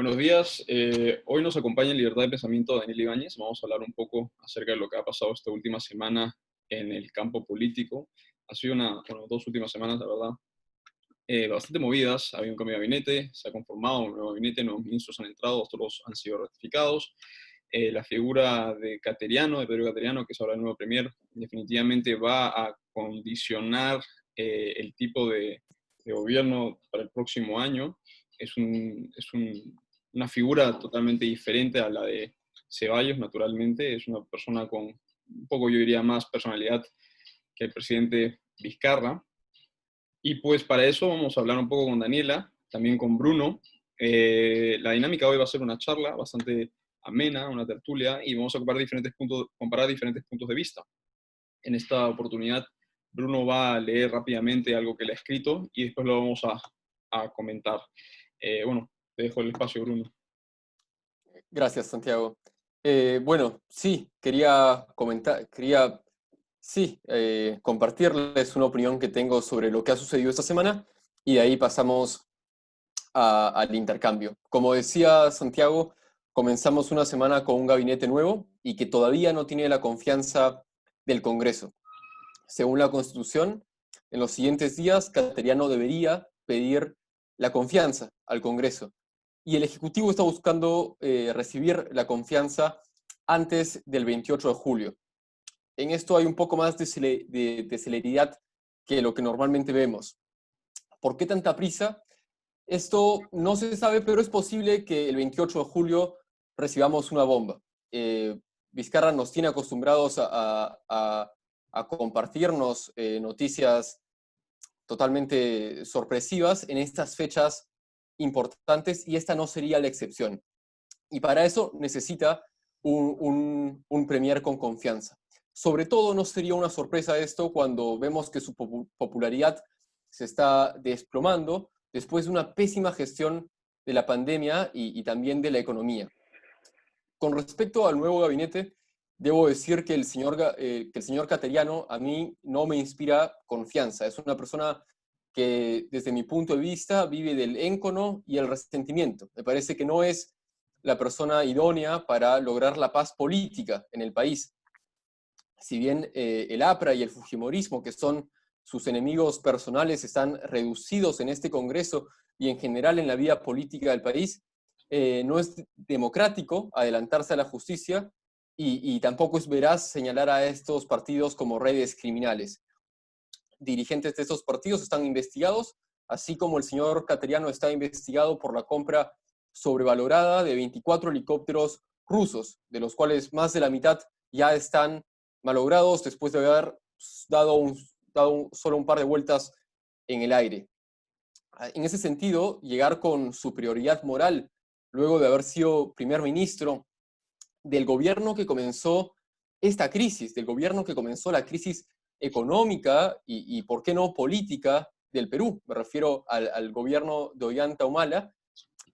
Buenos días. Hoy nos acompaña en Libertad de Pensamiento Daniel Ibáñez. Vamos a hablar un poco acerca de lo que ha pasado esta última semana en el campo político. Ha sido dos últimas semanas, la verdad, bastante movidas. Ha habido un cambio de gabinete, se ha conformado un nuevo gabinete, nuevos ministros han entrado, otros han sido ratificados. La figura de Cateriano, de Pedro Cateriano, que es ahora el nuevo premier, definitivamente va a condicionar el tipo de gobierno para el próximo año. Una figura totalmente diferente a la de Ceballos, naturalmente. Es una persona con un poco, yo diría, más personalidad que el presidente Vizcarra. Y pues para eso vamos a hablar un poco con Daniela, también con Bruno. La dinámica hoy va a ser una charla bastante amena, una tertulia, y vamos a comparar diferentes puntos de vista. En esta oportunidad, Bruno va a leer rápidamente algo que le ha escrito y después lo vamos a comentar. Bueno, te dejo el espacio, Bruno. Gracias, Santiago. Bueno, sí, quería comentar, compartirles una opinión que tengo sobre lo que ha sucedido esta semana y de ahí pasamos al intercambio. Como decía Santiago, comenzamos una semana con un gabinete nuevo y que todavía no tiene la confianza del Congreso. Según la Constitución, en los siguientes días, Cateriano debería pedir la confianza al Congreso. Y el Ejecutivo está buscando recibir la confianza antes del 28 de julio. En esto hay un poco más de celeridad que lo que normalmente vemos. ¿Por qué tanta prisa? Esto no se sabe, pero es posible que el 28 de julio recibamos una bomba. Vizcarra nos tiene acostumbrados a compartirnos noticias totalmente sorpresivas en estas fechas importantes y esta no sería la excepción. Y para eso necesita un premier con confianza. Sobre todo no sería una sorpresa esto cuando vemos que su popularidad se está desplomando después de una pésima gestión de la pandemia y también de la economía. Con respecto al nuevo gabinete, debo decir que que el señor Cateriano a mí no me inspira confianza. Es una persona que desde mi punto de vista vive del éncono y el resentimiento. Me parece que no es la persona idónea para lograr la paz política en el país. Si bien el APRA y el Fujimorismo, que son sus enemigos personales, están reducidos en este Congreso y en general en la vida política del país, no es democrático adelantarse a la justicia y tampoco es veraz señalar a estos partidos como redes criminales. Dirigentes de estos partidos están investigados, así como el señor Cateriano está investigado por la compra sobrevalorada de 24 helicópteros rusos, de los cuales más de la mitad ya están malogrados después de haber dado solo un par de vueltas en el aire. En ese sentido, llegar con superioridad moral, luego de haber sido primer ministro del gobierno que comenzó esta crisis, del gobierno que comenzó la crisis económica y ¿por qué no política del Perú? Me refiero al gobierno de Ollanta Humala.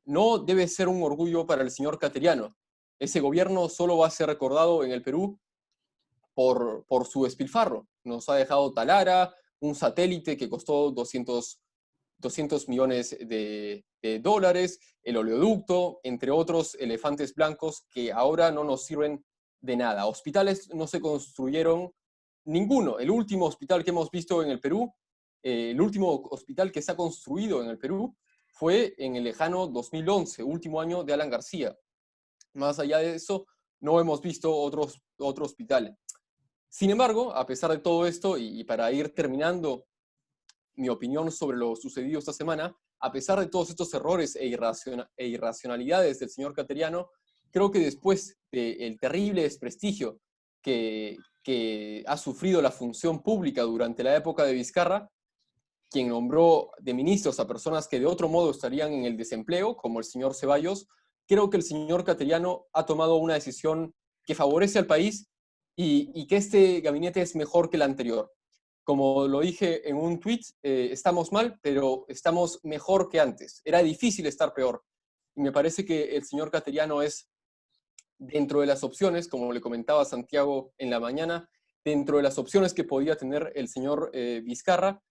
No debe ser un orgullo para el señor Cateriano. Ese gobierno solo va a ser recordado en el Perú por su despilfarro. Nos ha dejado Talara, un satélite que costó 200 millones de dólares, el oleoducto, entre otros elefantes blancos que ahora no nos sirven de nada. Hospitales no se construyeron ninguno. El último hospital que hemos visto en el Perú, el último hospital que se ha construido en el Perú fue en el lejano 2011, último año de Alan García. Más allá de eso, no hemos visto otro hospital. Sin embargo, a pesar de todo esto, y para ir terminando mi opinión sobre lo sucedido esta semana, a pesar de todos estos errores e irracionalidades del señor Cateriano, creo que después del terrible desprestigio que ha sufrido la función pública durante la época de Vizcarra, quien nombró de ministros a personas que de otro modo estarían en el desempleo, como el señor Ceballos, creo que el señor Cateriano ha tomado una decisión que favorece al país y que este gabinete es mejor que el anterior. Como lo dije en un tweet, estamos mal, pero estamos mejor que antes. Era difícil estar peor. Y me parece que el señor Cateriano es, dentro de las opciones, como le comentaba Santiago en la mañana, dentro de las opciones que podía tener el señor Vizcarra,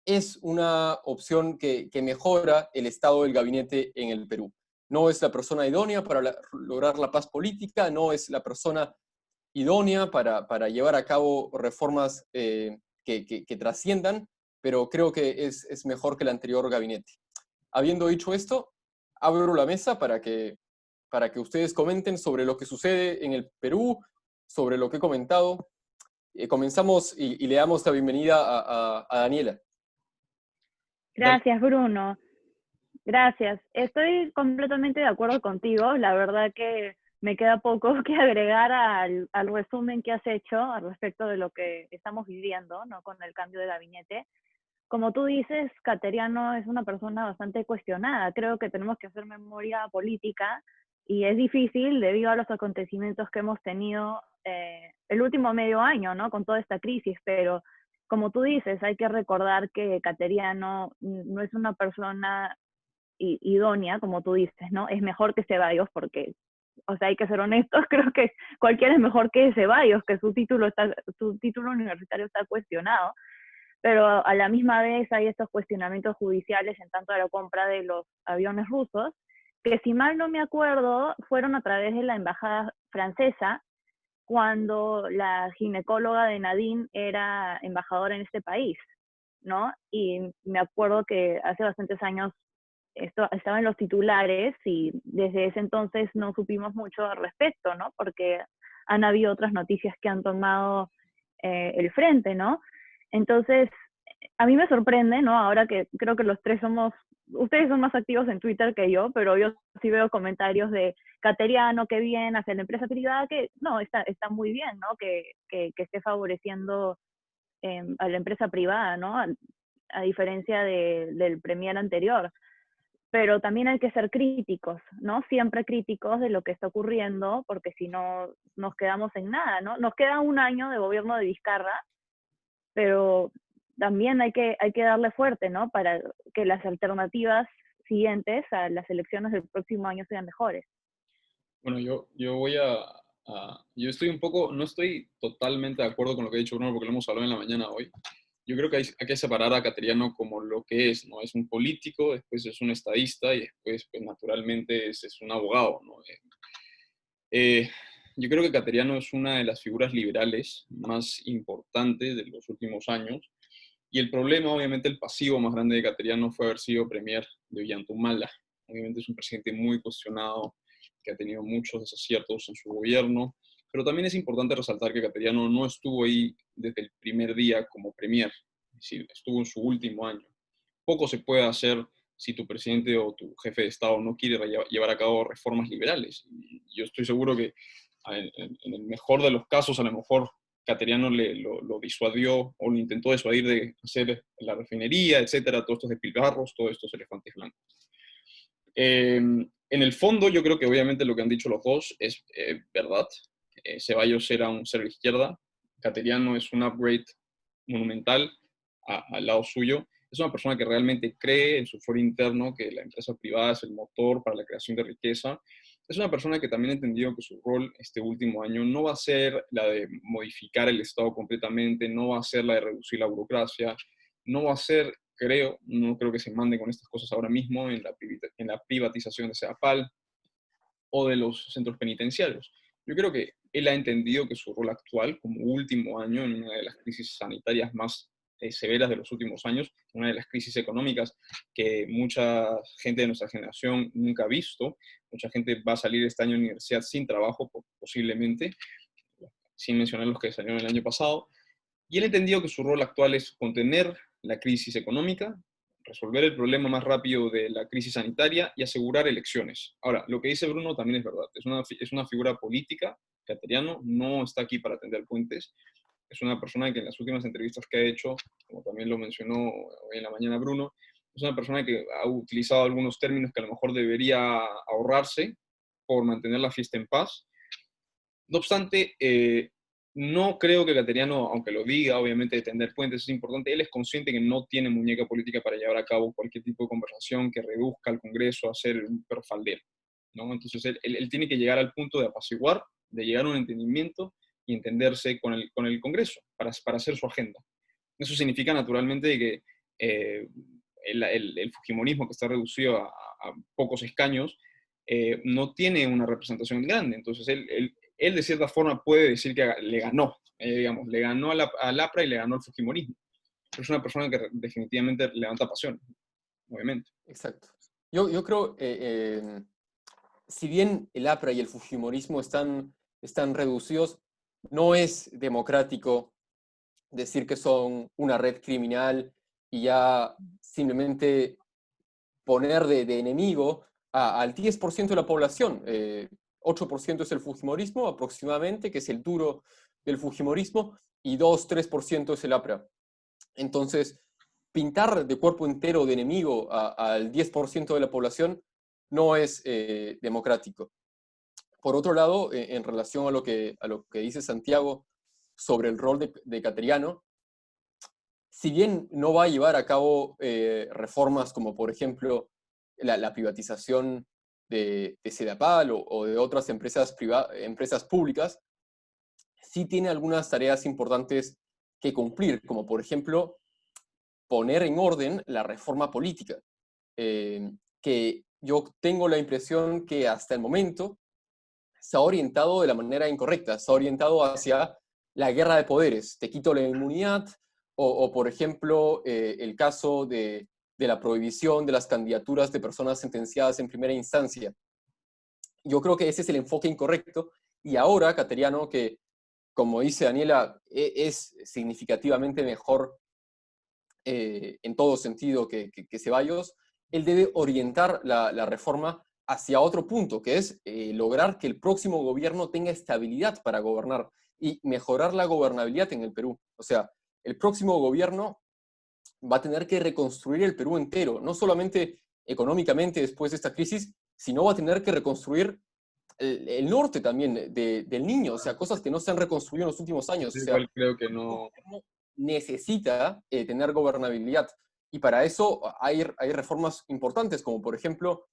es una opción que mejora el estado del gabinete en el Perú. no es la persona idónea para lograr la paz política, no es la persona idónea para llevar a cabo reformas que trasciendan, pero creo que es mejor que el anterior gabinete. Habiendo dicho esto, abro la mesa para que ustedes comenten sobre lo que sucede en el Perú, sobre lo que he comentado. Comenzamos y le damos la bienvenida a Daniela. Dale. Gracias, Bruno. Gracias. Estoy completamente de acuerdo contigo. La verdad que me queda poco que agregar al resumen que has hecho al respecto de lo que estamos viviendo, ¿no? Con el cambio de gabinete. Como tú dices, Cateriano es una persona bastante cuestionada. Creo que tenemos que hacer memoria política y es difícil debido a los acontecimientos que hemos tenido el último medio año, ¿no? Con toda esta crisis, pero como tú dices, hay que recordar que Cateriano no es una persona idónea, como tú dices, ¿no? Es mejor que Ceballos porque, o sea, hay que ser honestos, creo que cualquiera es mejor que Ceballos, que su título universitario está cuestionado, pero a la misma vez hay estos cuestionamientos judiciales en tanto a la compra de los aviones rusos, que si mal no me acuerdo, fueron a través de la embajada francesa, cuando la ginecóloga de Nadine era embajadora en este país, ¿no? Y me acuerdo que hace bastantes años esto estaba en los titulares y desde ese entonces no supimos mucho al respecto, ¿no? Porque han habido otras noticias que han tomado el frente, ¿no? Entonces, a mí me sorprende, ¿no? Ahora que creo que los tres somos, ustedes son más activos en Twitter que yo, pero yo sí veo comentarios de Cateriano, que bien, hacia la empresa privada, que no, está muy bien, ¿no? Que esté favoreciendo a la empresa privada, ¿no? A diferencia del premier anterior. Pero también hay que ser críticos, ¿no? Siempre críticos de lo que está ocurriendo, porque si no nos quedamos en nada, ¿no? Nos queda un año de gobierno de Vizcarra, pero también hay que darle fuerte, ¿no? Para que las alternativas siguientes a las elecciones del próximo año sean mejores. Bueno, yo voy yo estoy un poco, no estoy totalmente de acuerdo con lo que ha dicho Bruno, porque lo hemos hablado en la mañana hoy. Yo creo que hay que separar a Cateriano como lo que es, ¿no? Es un político, después es un estadista y después, pues, naturalmente es un abogado, ¿no? Eh, yo creo que Cateriano es una de las figuras liberales más importantes de los últimos años. Y el problema, obviamente, el pasivo más grande de Cateriano fue haber sido premier de Ollantumala. Obviamente es un presidente muy cuestionado, que ha tenido muchos desaciertos en su gobierno, pero también es importante resaltar que Cateriano no estuvo ahí desde el primer día como premier, es decir, estuvo en su último año. Poco se puede hacer si tu presidente o tu jefe de Estado no quiere llevar a cabo reformas liberales. Y yo estoy seguro que en el mejor de los casos, a lo mejor Cateriano lo disuadió o lo intentó disuadir de hacer la refinería, etcétera, todos estos despilfarros, todos estos elefantes blancos. En el fondo, yo creo que obviamente lo que han dicho los dos es verdad. Ceballos era un cero izquierda, Cateriano es un upgrade monumental al lado suyo. Es una persona que realmente cree en su foro interno que la empresa privada es el motor para la creación de riqueza. Es una persona que también ha entendido que su rol este último año no va a ser la de modificar el Estado completamente, no va a ser la de reducir la burocracia, no va a ser, no creo que se mande con estas cosas ahora mismo en la privatización de CEAPAL o de los centros penitenciarios. Yo creo que él ha entendido que su rol actual, como último año en una de las crisis sanitarias más severas de los últimos años, una de las crisis económicas que mucha gente de nuestra generación nunca ha visto, mucha gente va a salir este año de universidad sin trabajo, posiblemente, sin mencionar los que salieron el año pasado, y él ha entendido que su rol actual es contener la crisis económica, resolver el problema más rápido de la crisis sanitaria y asegurar elecciones. Ahora, lo que dice Bruno también es verdad. Es una figura política. Cateriano no está aquí para tender puentes. Es una persona que en las últimas entrevistas que ha hecho, como también lo mencionó hoy en la mañana Bruno, es una persona que ha utilizado algunos términos que a lo mejor debería ahorrarse por mantener la fiesta en paz. No obstante, no creo que Cateriano, aunque lo diga, obviamente, de tender puentes es importante, él es consciente que no tiene muñeca política para llevar a cabo cualquier tipo de conversación que reduzca al Congreso a ser un perro faldero, ¿no? Entonces, él tiene que llegar al punto de apaciguar, de llegar a un entendimiento y entenderse con el Congreso para hacer su agenda. Eso significa, naturalmente, que el fujimonismo, que está reducido a pocos escaños, no tiene una representación grande. Entonces, él de cierta forma puede decir que le ganó, digamos, le ganó al APRA y le ganó al Fujimorismo. Pero es una persona que definitivamente levanta pasión, obviamente. Exacto. Yo creo, si bien el APRA y el Fujimorismo están reducidos, no es democrático decir que son una red criminal y ya simplemente poner de enemigo al 10% de la población. 8% es el Fujimorismo aproximadamente, que es el duro del Fujimorismo, y 2-3% es el APRA. Entonces, pintar de cuerpo entero de enemigo al 10% de la población no es democrático. Por otro lado, en relación a lo que dice Santiago sobre el rol de Cateriano, si bien no va a llevar a cabo reformas como, por ejemplo, la privatización de Sedapal o de otras empresas públicas, sí tiene algunas tareas importantes que cumplir, como por ejemplo poner en orden la reforma política, que yo tengo la impresión que hasta el momento se ha orientado de la manera incorrecta, se ha orientado hacia la guerra de poderes, te quito la inmunidad, o por ejemplo, el caso de la prohibición de las candidaturas de personas sentenciadas en primera instancia. Yo creo que ese es el enfoque incorrecto, y ahora Cateriano, que como dice Daniela, es significativamente mejor en todo sentido que Ceballos, él debe orientar la reforma hacia otro punto, que es lograr que el próximo gobierno tenga estabilidad para gobernar y mejorar la gobernabilidad en el Perú. O sea, el próximo gobierno va a tener que reconstruir el Perú entero, no solamente económicamente después de esta crisis, sino va a tener que reconstruir el norte también del Niño, o sea, cosas que no se han reconstruido en los últimos años. O Yo sea, igual creo que no. necesita tener gobernabilidad. Y para eso hay reformas importantes, como por ejemplo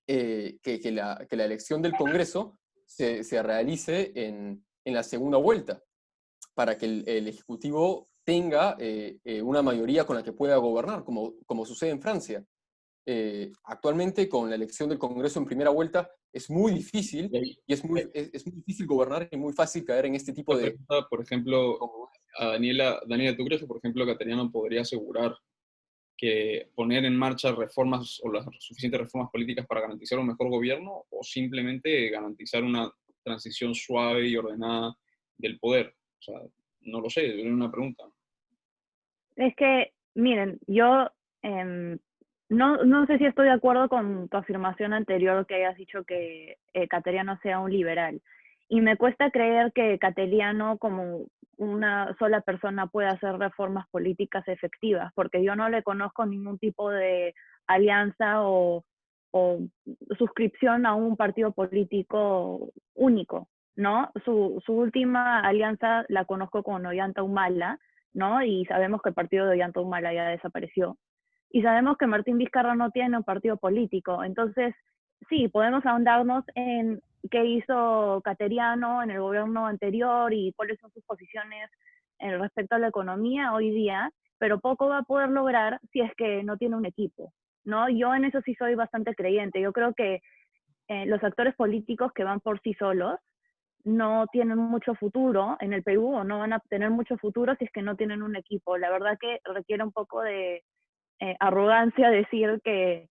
que la elección del Congreso se realice en la segunda vuelta, para que el Ejecutivo tenga una mayoría con la que pueda gobernar, como sucede en Francia. Actualmente, con la elección del Congreso en primera vuelta, es muy difícil, y es muy difícil gobernar y muy fácil caer en este tipo La de... pregunta, por ejemplo, a Daniela, ¿tú crees que, por ejemplo, Cateriano podría asegurar que poner en marcha reformas o las suficientes reformas políticas para garantizar un mejor gobierno, o simplemente garantizar una transición suave y ordenada del poder? O sea, no lo sé, es una pregunta. Es que, miren, yo em, no sé si estoy de acuerdo con tu afirmación anterior que hayas dicho que Cateriano sea un liberal. Y me cuesta creer que Cateriano, como una sola persona, pueda hacer reformas políticas efectivas, porque yo no le conozco ningún tipo de alianza o suscripción a un partido político único, ¿no? Su última alianza la conozco con Ollanta Humala, ¿no? Y sabemos que el partido de Ollanta Humala ya desapareció. Y sabemos que Martín Vizcarra no tiene un partido político. Entonces, sí, podemos ahondarnos en qué hizo Cateriano en el gobierno anterior y cuáles son sus posiciones respecto a la economía hoy día, pero poco va a poder lograr si es que no tiene un equipo, ¿no? Yo en eso sí soy bastante creyente. Yo creo que los actores políticos que van por sí solos no tienen mucho futuro en el Perú, o no van a tener mucho futuro si es que no tienen un equipo. La verdad que requiere un poco de arrogancia decir que,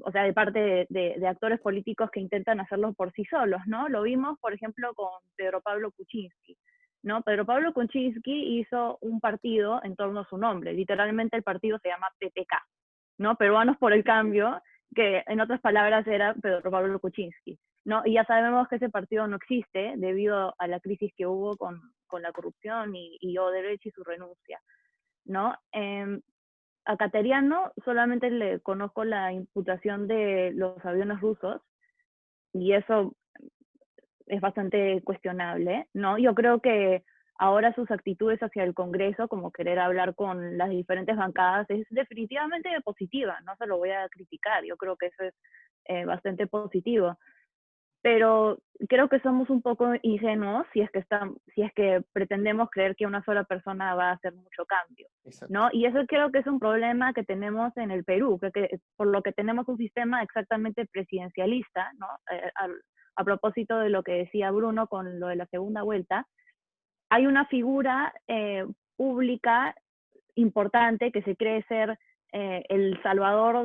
o sea, de parte de actores políticos que intentan hacerlo por sí solos, ¿no? Lo vimos, por ejemplo, con Pedro Pablo Kuczynski, ¿no? Pedro Pablo Kuczynski hizo un partido en torno a su nombre, literalmente el partido se llama PPK, ¿no? Peruanos por el Cambio, que en otras palabras era Pedro Pablo Kuczynski, ¿no? Y ya sabemos que ese partido no existe debido a la crisis que hubo con la corrupción y Odebrecht y su renuncia, ¿no? A Cateriano solamente le conozco la imputación de los aviones rusos, y eso es bastante cuestionable, ¿no? Yo creo que ahora sus actitudes hacia el Congreso, como querer hablar con las diferentes bancadas, es definitivamente positiva, no se lo voy a criticar, yo creo que eso es bastante positivo. pero creo que somos un poco ingenuos si es que pretendemos creer que una sola persona va a hacer mucho cambio, Exacto. ¿no? Y eso creo que es un problema que tenemos en el Perú, por lo que tenemos un sistema exactamente presidencialista, ¿no? A propósito de lo que decía Bruno con lo de la segunda vuelta, hay una figura pública importante que se cree ser el salvador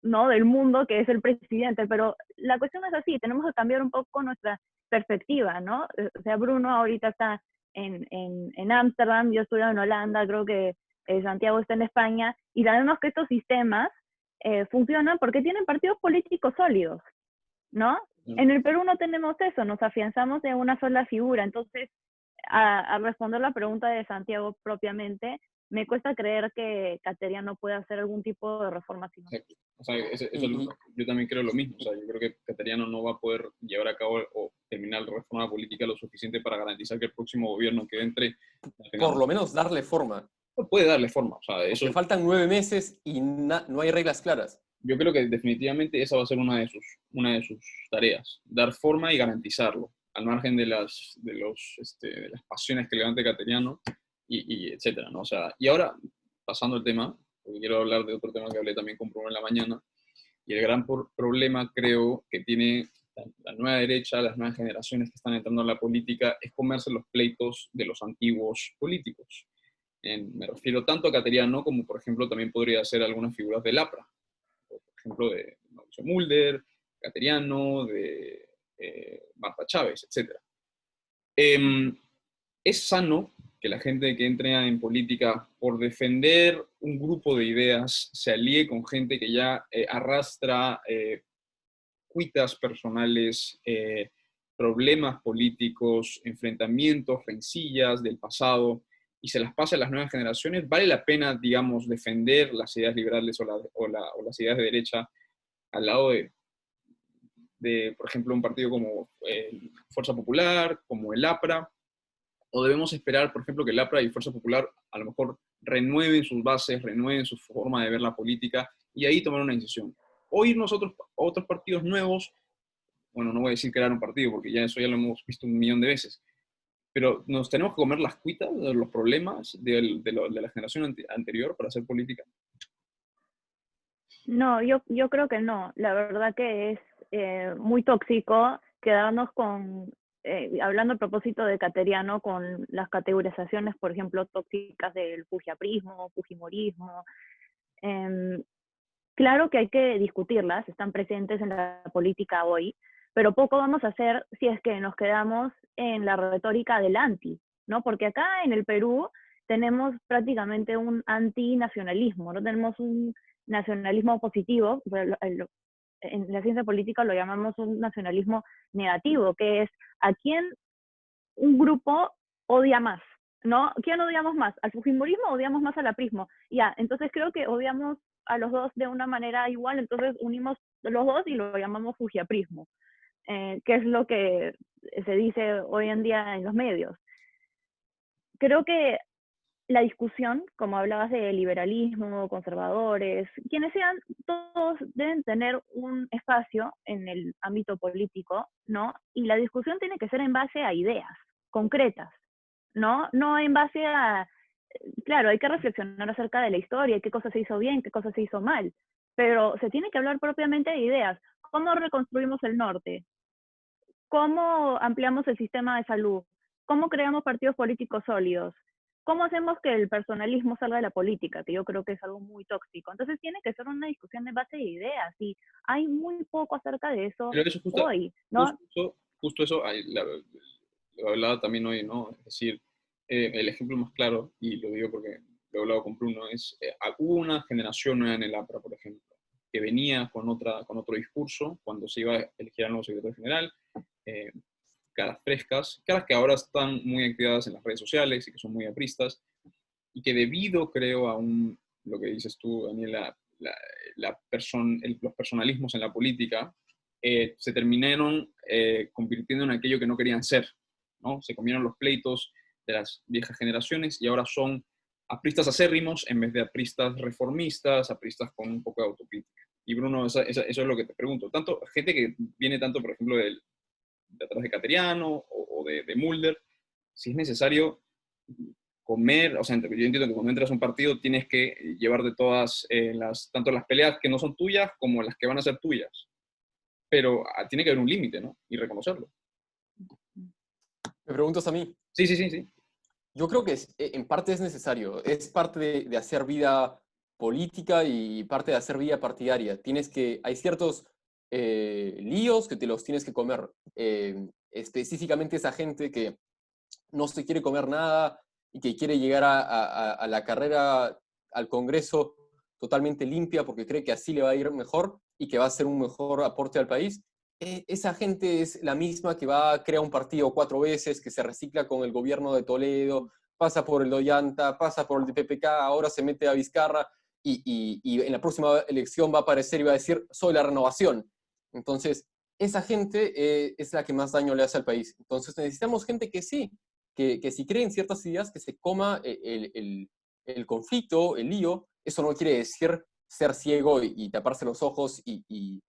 ¿no? del mundo, que es el presidente, pero la cuestión es así, tenemos que cambiar un poco nuestra perspectiva, ¿no? O sea, Bruno ahorita está en Ámsterdam, yo estudio en Holanda, creo que Santiago está en España, y sabemos que estos sistemas funcionan porque tienen partidos políticos sólidos, ¿no? En el Perú no tenemos eso, nos afianzamos en una sola figura, entonces, a responder la pregunta de Santiago propiamente, me cuesta creer que Cateriano pueda hacer algún tipo de reforma. Sino... Exacto. O sea, yo también creo lo mismo. O sea, yo creo que Cateriano no va a poder llevar a cabo o terminar la reforma política lo suficiente para garantizar que el próximo gobierno que entre... Por lo menos darle forma. Puede darle forma. O sea, eso... Porque faltan 9 meses y no hay reglas claras. Yo creo que definitivamente esa va a ser una de sus tareas. Dar forma y garantizarlo. Al margen de las pasiones que levante Cateriano y etcétera, ¿no? O sea, y ahora, pasando el tema, porque quiero hablar de otro tema que hablé también con Bruno en la mañana, y el gran problema creo que tiene la nueva derecha, las nuevas generaciones que están entrando a la política, es comerse los pleitos de los antiguos políticos. Me refiero tanto a Cateriano como, por ejemplo, también podría ser algunas figuras del APRA, por ejemplo, de Mauricio Mulder, Cateriano, de Marta Chávez, etc. Es sano que la gente que entra en política por defender un grupo de ideas se alíe con gente que ya arrastra cuitas personales, problemas políticos, enfrentamientos, rencillas del pasado, y se las pasa a las nuevas generaciones. ¿Vale la pena, digamos, defender las ideas liberales o las ideas de derecha al lado de, por ejemplo, un partido como Fuerza Popular, como el APRA? ¿O debemos esperar, por ejemplo, que el APRA y Fuerza Popular a lo mejor renueven sus bases, renueven su forma de ver la política y ahí tomar una decisión? O ir nosotros a otros partidos nuevos, bueno, no voy a decir crear un partido porque ya eso ya lo hemos visto 1.000.000 de veces, pero nos tenemos que comer las cuitas de los problemas de la generación anterior para hacer política. No, yo creo que no. La verdad que es muy tóxico quedarnos con, hablando a propósito de Cateriano, con las categorizaciones, por ejemplo, tóxicas del fujiaprismo, fujimorismo. Claro que hay que discutirlas, están presentes en la política hoy, pero poco vamos a hacer si es que nos quedamos en la retórica del anti, ¿no? Porque acá en el Perú tenemos prácticamente un antinacionalismo, no tenemos un nacionalismo positivo, en la ciencia política lo llamamos un nacionalismo negativo, que es a quién un grupo odia más, ¿no? ¿Quién odiamos más? ¿Al fujimorismo o odiamos más al aprismo? Ya, entonces creo que odiamos a los dos de una manera igual, entonces unimos los dos y lo llamamos fujiaprismo, que es lo que se dice hoy en día en los medios. Creo que la discusión, como hablabas de liberalismo, conservadores, quienes sean, todos deben tener un espacio en el ámbito político, ¿no? Y la discusión tiene que ser en base a ideas concretas, ¿no? No en base a, claro, hay que reflexionar acerca de la historia, qué cosas se hizo bien, qué cosas se hizo mal, pero se tiene que hablar propiamente de ideas. ¿Cómo reconstruimos el norte? ¿Cómo ampliamos el sistema de salud? ¿Cómo creamos partidos políticos sólidos? ¿Cómo hacemos que el personalismo salga de la política? Que yo creo que es algo muy tóxico. Entonces tiene que ser una discusión de base de ideas y hay muy poco acerca de eso, hoy, ¿no? Justo eso, lo hablaba también hoy, ¿no? Es decir, el ejemplo más claro, y lo digo porque lo he hablado con Bruno, es hubo una generación nueva en el APRA, por ejemplo, que venía con otro discurso cuando se iba a elegir al nuevo secretario general, caras frescas, caras que ahora están muy activadas en las redes sociales y que son muy apristas, y que debido, creo, a lo que dices tú, Daniela, los personalismos en la política, se terminaron convirtiendo en aquello que no querían ser, ¿no? Se comieron los pleitos de las viejas generaciones y ahora son apristas acérrimos en vez de apristas reformistas, apristas con un poco de autocrítica. Y Bruno, eso es lo que te pregunto. Tanto, gente que viene tanto, por ejemplo, de atrás de Cateriano o de Mulder, si es necesario comer, o sea, yo entiendo que cuando entras a un partido tienes que llevarte todas tanto las peleas que no son tuyas como las que van a ser tuyas. Pero tiene que haber un límite, ¿no? Y reconocerlo. ¿Me preguntas a mí? Sí, sí, sí, sí. Yo creo que en parte es necesario, es parte de hacer vida política y parte de hacer vida partidaria. Hay ciertos líos que te los tienes que comer. Específicamente esa gente que no se quiere comer nada y que quiere llegar a la carrera, al Congreso totalmente limpia porque cree que así le va a ir mejor y que va a ser un mejor aporte al país. Esa gente es la misma que va a crear un partido 4 veces, que se recicla con el gobierno de Toledo, pasa por el de Ollanta, pasa por el de PPK, ahora se mete a Vizcarra y en la próxima elección va a aparecer y va a decir, soy la renovación. Entonces, esa gente es la que más daño le hace al país. Entonces, necesitamos gente que sí, que si cree en ciertas ideas, que se coma el conflicto, el lío. Eso no quiere decir ser ciego y taparse los ojos y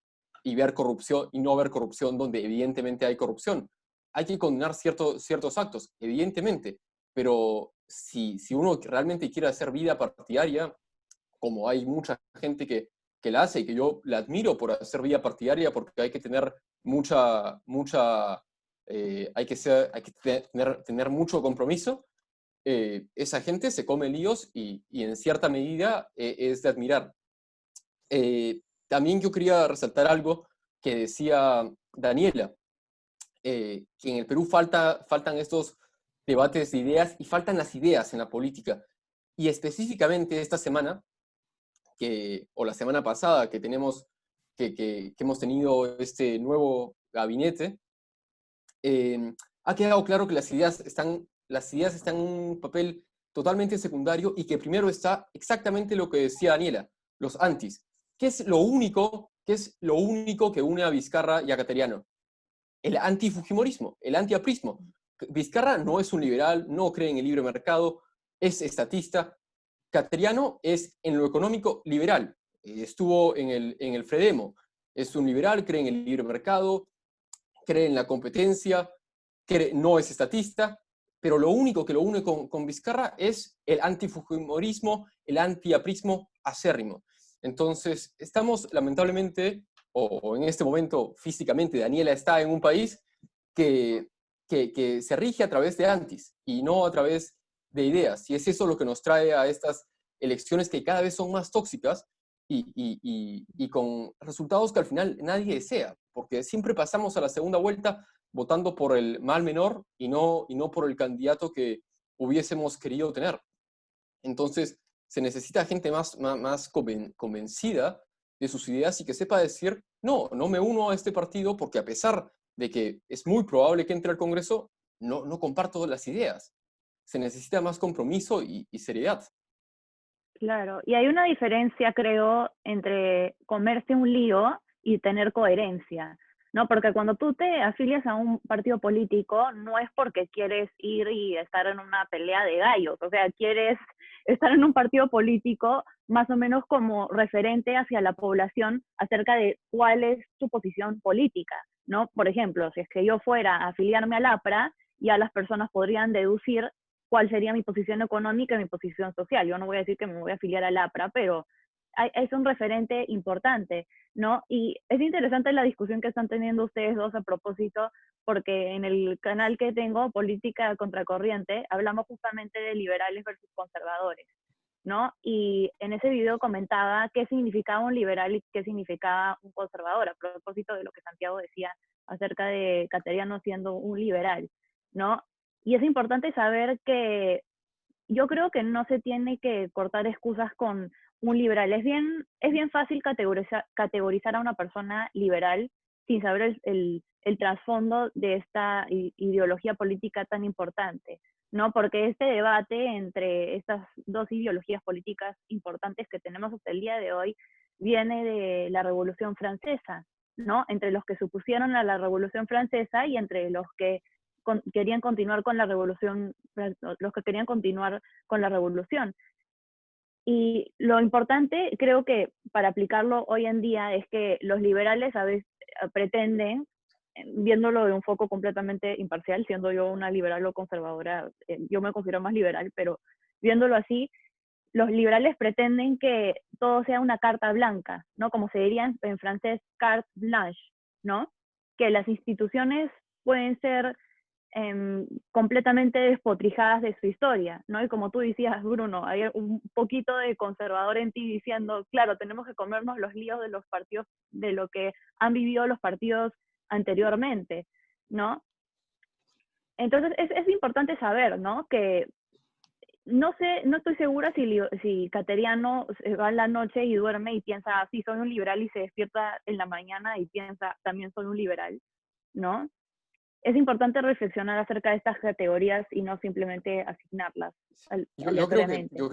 ver corrupción y no ver corrupción donde evidentemente hay corrupción. Hay que condenar ciertos actos, evidentemente, pero si uno realmente quiere hacer vida partidaria, como hay mucha gente que la hace y que yo la admiro por hacer vida partidaria, porque hay que tener hay que tener mucho compromiso. Esa gente se come líos y en cierta medida es de admirar. También yo quería resaltar algo que decía Daniela, que en el Perú faltan estos debates de ideas y faltan las ideas en la política. Y específicamente esta semana, o la semana pasada, que hemos tenido este nuevo gabinete, ha quedado claro que las ideas están en un papel totalmente secundario y que primero está exactamente lo que decía Daniela, los antis. ¿Qué es lo único que une a Vizcarra y a Cateriano? El antifujimorismo, el antiaprismo. Vizcarra no es un liberal, no cree en el libre mercado, es estatista. Cateriano es en lo económico liberal, estuvo en el Fredemo, es un liberal, cree en el libre mercado, cree en la competencia, no es estatista, pero lo único que lo une con Vizcarra es el antifujimorismo, el antiaprismo acérrimo. Entonces, estamos lamentablemente, o en este momento físicamente, Daniela está en un país que se rige a través de antis y no a través de ideas. Y es eso lo que nos trae a estas elecciones que cada vez son más tóxicas y con resultados que al final nadie desea, porque siempre pasamos a la segunda vuelta votando por el mal menor y no por el candidato que hubiésemos querido tener. Entonces, se necesita gente más convencida de sus ideas y que sepa decir, no me uno a este partido porque a pesar de que es muy probable que entre al Congreso, no comparto las ideas. Se necesita más compromiso y seriedad. Claro, y hay una diferencia, creo, entre comerse un lío y tener coherencia, ¿no? Porque cuando tú te afilias a un partido político, no es porque quieres ir y estar en una pelea de gallos, o sea, quieres estar en un partido político más o menos como referente hacia la población acerca de cuál es tu posición política, ¿no? Por ejemplo, si es que yo fuera a afiliarme al APRA, ya las personas podrían deducir cuál sería mi posición económica y mi posición social. Yo no voy a decir que me voy a afiliar al APRA, pero es un referente importante, ¿no? Y es interesante la discusión que están teniendo ustedes dos a propósito, porque en el canal que tengo, Política Contracorriente, hablamos justamente de liberales versus conservadores, ¿no? Y en ese video comentaba qué significaba un liberal y qué significaba un conservador, a propósito de lo que Santiago decía acerca de Cateriano siendo un liberal, ¿no? Y es importante saber que yo creo que no se tiene que cortar excusas con un liberal. Es bien fácil categorizar a una persona liberal sin saber el trasfondo de esta ideología política tan importante, ¿no? Porque este debate entre estas dos ideologías políticas importantes que tenemos hasta el día de hoy viene de la Revolución Francesa, ¿no? Entre los que se opusieron a la Revolución Francesa y entre los que querían continuar con la revolución, los que querían continuar con la revolución. Y lo importante, creo que para aplicarlo hoy en día, es que los liberales a veces pretenden, viéndolo de un foco completamente imparcial, siendo yo una liberal o conservadora, yo me considero más liberal, pero viéndolo así, los liberales pretenden que todo sea una carta blanca, ¿no? Como se diría en francés, carte blanche, ¿no? Que las instituciones pueden ser completamente despotrijadas de su historia, ¿no? Y como tú decías, Bruno, hay un poquito de conservador en ti diciendo, claro, tenemos que comernos los líos de los partidos, de lo que han vivido los partidos anteriormente, ¿no? Entonces es importante saber, ¿no? Que no sé, no estoy segura si Cateriano se va en la noche y duerme y piensa, sí, soy un liberal, y se despierta en la mañana y piensa, también soy un liberal, ¿no? Es importante reflexionar acerca de estas categorías y no simplemente asignarlas Yo creo que, aleatoriamente. yo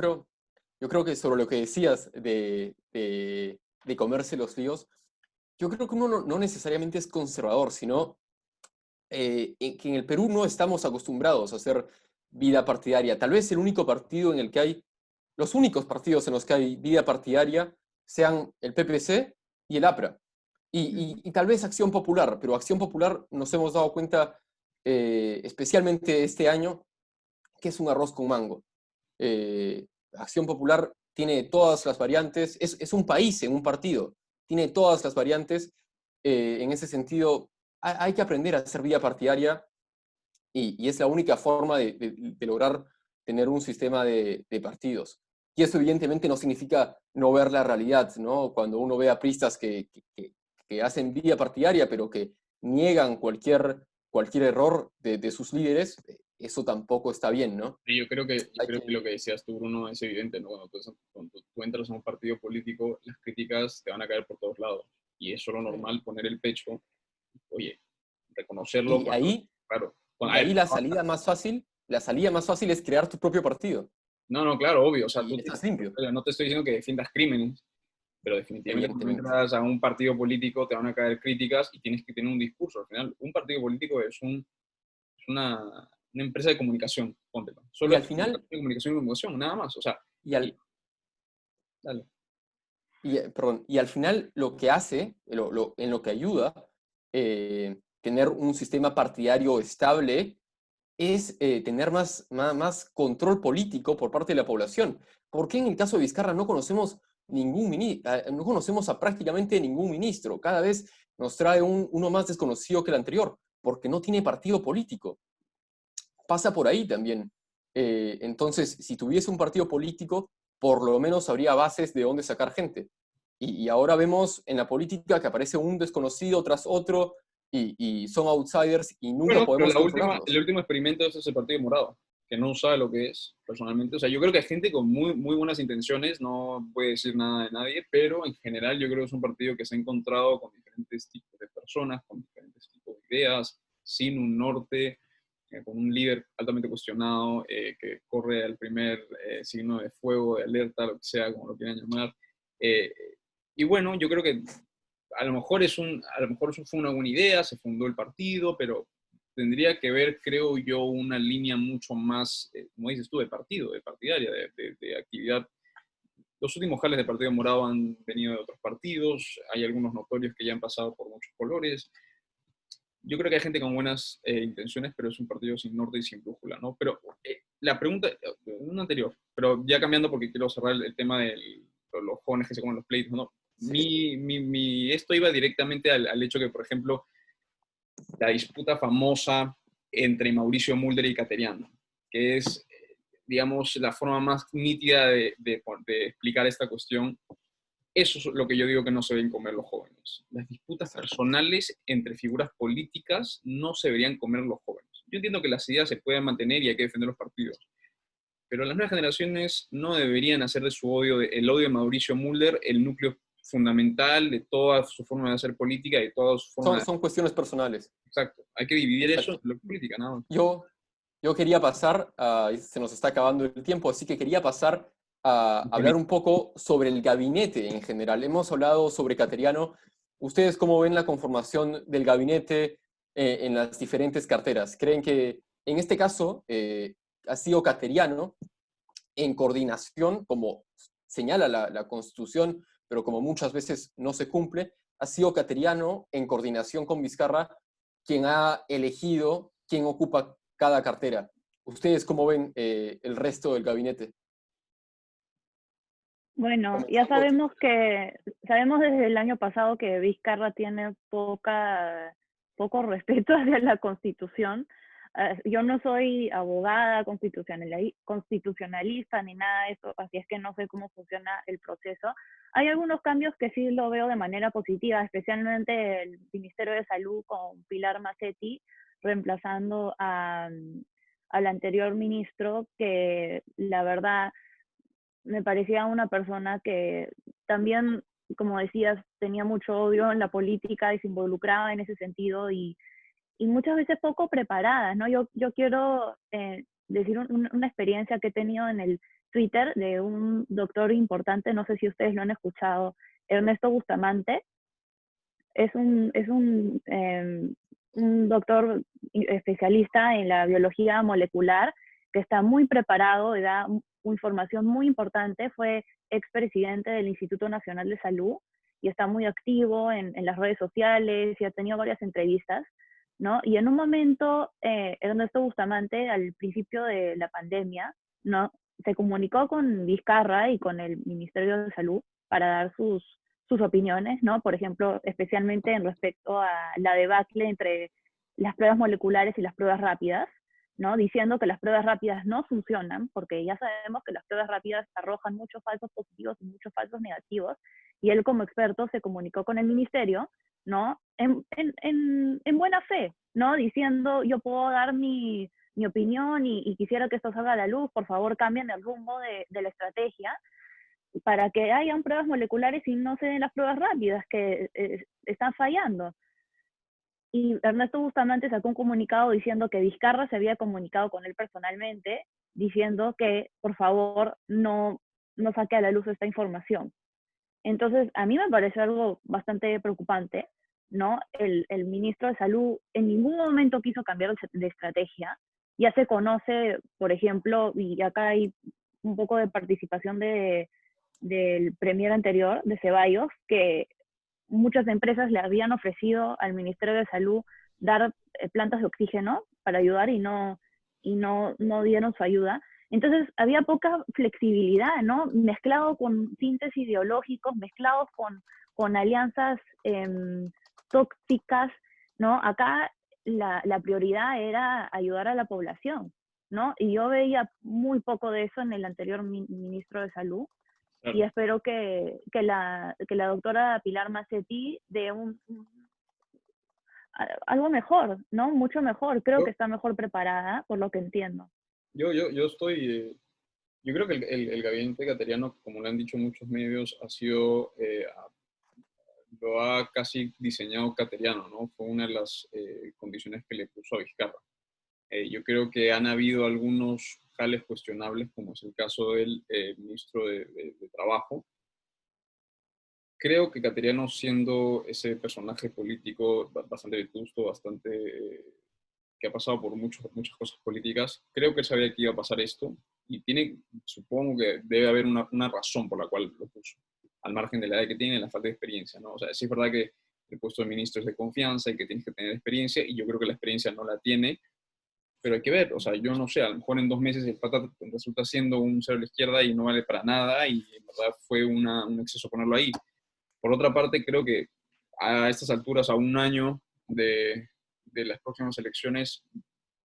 creo que sobre lo que decías de comerse los líos, yo creo que uno no necesariamente es conservador, sino que en el Perú no estamos acostumbrados a hacer vida partidaria. Tal vez el único partido en el que hay, los únicos partidos en los que hay vida partidaria sean el PPC y el APRA. Y tal vez Acción Popular, pero Acción Popular nos hemos dado cuenta, especialmente este año, que es un arroz con mango. Acción Popular tiene todas las variantes, es un país en un partido, tiene todas las variantes. En ese sentido, hay que aprender a hacer vida partidaria y es la única forma de lograr tener un sistema de partidos. Y eso evidentemente no significa no ver la realidad, ¿no? Cuando uno ve a pristas que hacen vida partidaria, pero que niegan cualquier error de sus líderes, eso tampoco está bien, ¿no? Y yo Hay creo que que, lo que decías tú, Bruno, es evidente, ¿no? Cuando tú entras a un partido político, las críticas te van a caer por todos lados. Y es solo normal poner el pecho, oye, reconocerlo y cuando, ahí, claro, a y ver, ahí la salida más fácil es crear tu propio partido. no, no, claro, obvio, o sea, Y estás limpio, no te estoy diciendo que defiendas crímenes, pero definitivamente cuando evidentemente. entras a un partido político te van a caer críticas y tienes que tener un discurso. Al final, un partido político es una empresa de comunicación, póntelo. Y Solo al es final, comunicación y comunicación, nada más. O sea, y y, al, dale. perdón, y al final lo que hace, en lo que ayuda tener un sistema partidario estable es tener más control político por parte de la población. ¿Por qué en el caso de Vizcarra no conocemos no conocemos a prácticamente ningún ministro? Cada vez nos trae uno más desconocido que el anterior, porque no tiene partido político. Pasa por ahí también. Entonces, si tuviese un partido político, por lo menos habría bases de dónde sacar gente. Y ahora vemos en la política que aparece un desconocido tras otro y son outsiders y nunca Bueno, pero podemos controlarlos. el último experimento es ese partido morado, que no sabe lo que es, personalmente. O sea, yo creo que hay gente con muy buenas intenciones, no puede decir nada de nadie, pero en general yo creo que es un partido que se ha encontrado con diferentes tipos de personas, con diferentes tipos de ideas, sin un norte, con un líder altamente cuestionado, que corre al primer signo de fuego, de alerta, lo que sea, como lo quieran llamar. Eh, y bueno, yo creo que a lo mejor eso fue una buena idea, se fundó el partido, pero tendría que ver, creo yo, una línea mucho más, como dices tú, de partido, de partidaria, de actividad. Los últimos jales del Partido Morado han venido de otros partidos, hay algunos notorios que ya han pasado por muchos colores. Yo creo que hay gente con buenas intenciones, pero es un partido sin norte y sin brújula, ¿no? Pero la pregunta, una anterior, pero ya cambiando porque quiero cerrar el tema de los jóvenes que se comen los pleitos, ¿no? Sí. Esto iba directamente al hecho que, por ejemplo, la disputa famosa entre Mauricio Mulder y Cateriano, que es, digamos, la forma más nítida de explicar esta cuestión. Eso es lo que yo digo que no se deben comer los jóvenes. Las disputas Exactamente. personales entre figuras políticas no se deberían comer los jóvenes. Yo entiendo que las ideas se pueden mantener y hay que defender los partidos, pero las nuevas generaciones no deberían hacer de su odio, el odio de Mauricio Mulder, el núcleo fundamental de toda su forma de hacer política y de toda su forma Son, de... son cuestiones personales. Exacto. Hay que dividir eso Exacto. en la política, nada más. Yo quería pasar, se nos está acabando el tiempo, así que quería pasar a hablar un poco sobre el gabinete en general. Hemos hablado sobre Cateriano. ¿Ustedes cómo ven la conformación del gabinete en las diferentes carteras? ¿Creen que en este caso ha sido Cateriano en coordinación, como señala la Constitución, pero como muchas veces no se cumple, ha sido Cateriano, en coordinación con Vizcarra, quien ha elegido quién ocupa cada cartera. ¿Ustedes cómo ven el resto del gabinete? Bueno, ya sabemos desde el año pasado que Vizcarra tiene poco respeto hacia la Constitución. Yo no soy abogada constitucionalista ni nada de eso, así es que no sé cómo funciona el proceso. Hay algunos cambios que sí lo veo de manera positiva, especialmente el Ministerio de Salud con Pilar Macetti, reemplazando al anterior ministro, que la verdad me parecía una persona que también, como decías, tenía mucho odio en la política y se involucraba en ese sentido y muchas veces poco preparadas, ¿no? Yo quiero decir una experiencia que he tenido en el Twitter de un doctor importante, no sé si ustedes lo han escuchado, Ernesto Bustamante. Es un doctor especialista en la biología molecular que está muy preparado y da información muy importante. Fue expresidente del Instituto Nacional de Salud y está muy activo en las redes sociales y ha tenido varias entrevistas, ¿no? Y en un momento, Ernesto Bustamante, al principio de la pandemia, ¿no? Se comunicó con Vizcarra y con el Ministerio de Salud para dar sus opiniones, ¿no? Por ejemplo, especialmente en respecto a la debacle entre las pruebas moleculares y las pruebas rápidas, ¿no? Diciendo que las pruebas rápidas no funcionan, porque ya sabemos que las pruebas rápidas arrojan muchos falsos positivos y muchos falsos negativos, y él como experto se comunicó con el ministerio, ¿no? En buena fe, ¿no? Diciendo, yo puedo dar mi opinión y quisiera que esto salga a la luz, por favor cambien el rumbo de la estrategia, para que hayan pruebas moleculares y no se den las pruebas rápidas que están fallando. Y Ernesto Bustamante sacó un comunicado diciendo que Vizcarra se había comunicado con él personalmente, diciendo que por favor no saque a la luz esta información. Entonces, a mí me parece algo bastante preocupante, ¿no? El ministro de Salud en ningún momento quiso cambiar de estrategia. Ya se conoce, por ejemplo, y acá hay un poco de participación del premier anterior, de Ceballos, que muchas empresas le habían ofrecido al Ministerio de Salud dar plantas de oxígeno para ayudar y no dieron su ayuda. Entonces había poca flexibilidad, ¿no? Mezclado con tintes ideológicos, mezclados con alianzas tóxicas, ¿no? Acá la prioridad era ayudar a la población, ¿no? Y yo veía muy poco de eso en el anterior ministro de Salud. Claro. Y espero que la doctora Pilar Macetti dé algo mejor, ¿no? Mucho mejor. Creo que está mejor preparada, por lo que entiendo. Yo creo que el gabinete cateriano, como le han dicho muchos medios, lo ha casi diseñado cateriano, ¿no? Fue una de las condiciones que le puso a Vizcarra. Yo creo que han habido algunos jales cuestionables, como es el caso del ministro de Trabajo. Creo que Cateriano, siendo ese personaje político bastante vetusto, que ha pasado por muchas cosas políticas, creo que él sabía que iba a pasar esto y supongo que debe haber una razón por la cual lo puso, al margen de la edad que tiene y la falta de experiencia, ¿no? O sea, sí es verdad que el puesto de ministro es de confianza y que tienes que tener experiencia, y yo creo que la experiencia no la tiene, pero hay que ver, o sea, yo no sé, a lo mejor en 2 meses el pata resulta siendo un cero a la izquierda y no vale para nada, y en verdad fue un exceso ponerlo ahí. Por otra parte, creo que a estas alturas, a un año de las próximas elecciones,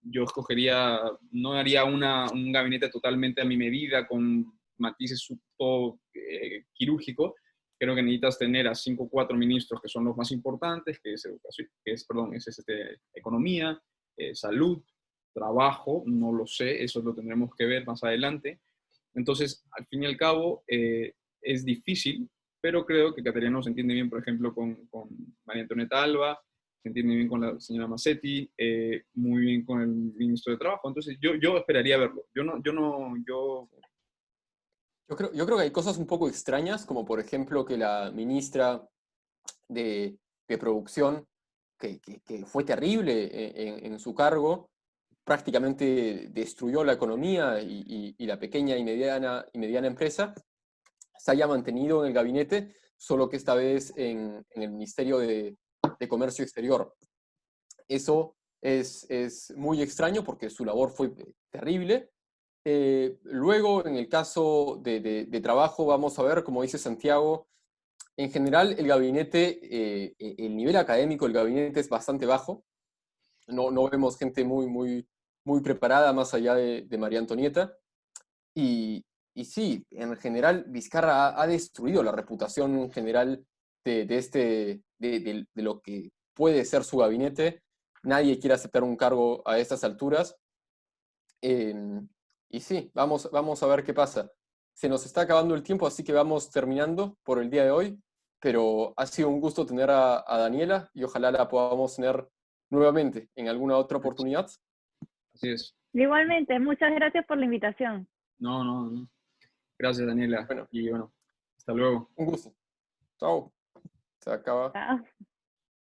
yo no haría un gabinete totalmente a mi medida, con matices todo quirúrgico. Creo que necesitas tener a 5 o 4 ministros que son los más importantes, que es economía, salud, trabajo, no lo sé, eso lo tendremos que ver más adelante. Entonces, al fin y al cabo, es difícil, pero creo que Cateriano se entiende bien, por ejemplo, con María Antonieta Alba, se entiende bien con la señora Macetti, muy bien con el ministro de Trabajo. Entonces, yo esperaría verlo. Yo creo que hay cosas un poco extrañas, como por ejemplo que la ministra de Producción, que fue terrible en su cargo, prácticamente destruyó la economía y la pequeña y mediana empresa, se haya mantenido en el gabinete, solo que esta vez en el Ministerio de Comercio Exterior. Eso es muy extraño porque su labor fue terrible. Luego, en el caso de trabajo, vamos a ver, como dice Santiago, en general el gabinete, el nivel académico del gabinete es bastante bajo. No vemos gente muy preparada más allá de María Antonieta. Y sí, en general Vizcarra ha destruido la reputación en general de lo que puede ser su gabinete. Nadie quiere aceptar un cargo a estas alturas. Y sí, vamos a ver qué pasa. Se nos está acabando el tiempo, así que vamos terminando por el día de hoy, pero ha sido un gusto tener a Daniela y ojalá la podamos tener nuevamente en alguna otra oportunidad. Así es. Igualmente, muchas gracias por la invitación. No. Gracias, Daniela. Bueno, Y bueno, hasta luego. un gusto. Chao. Se acaba. Chao.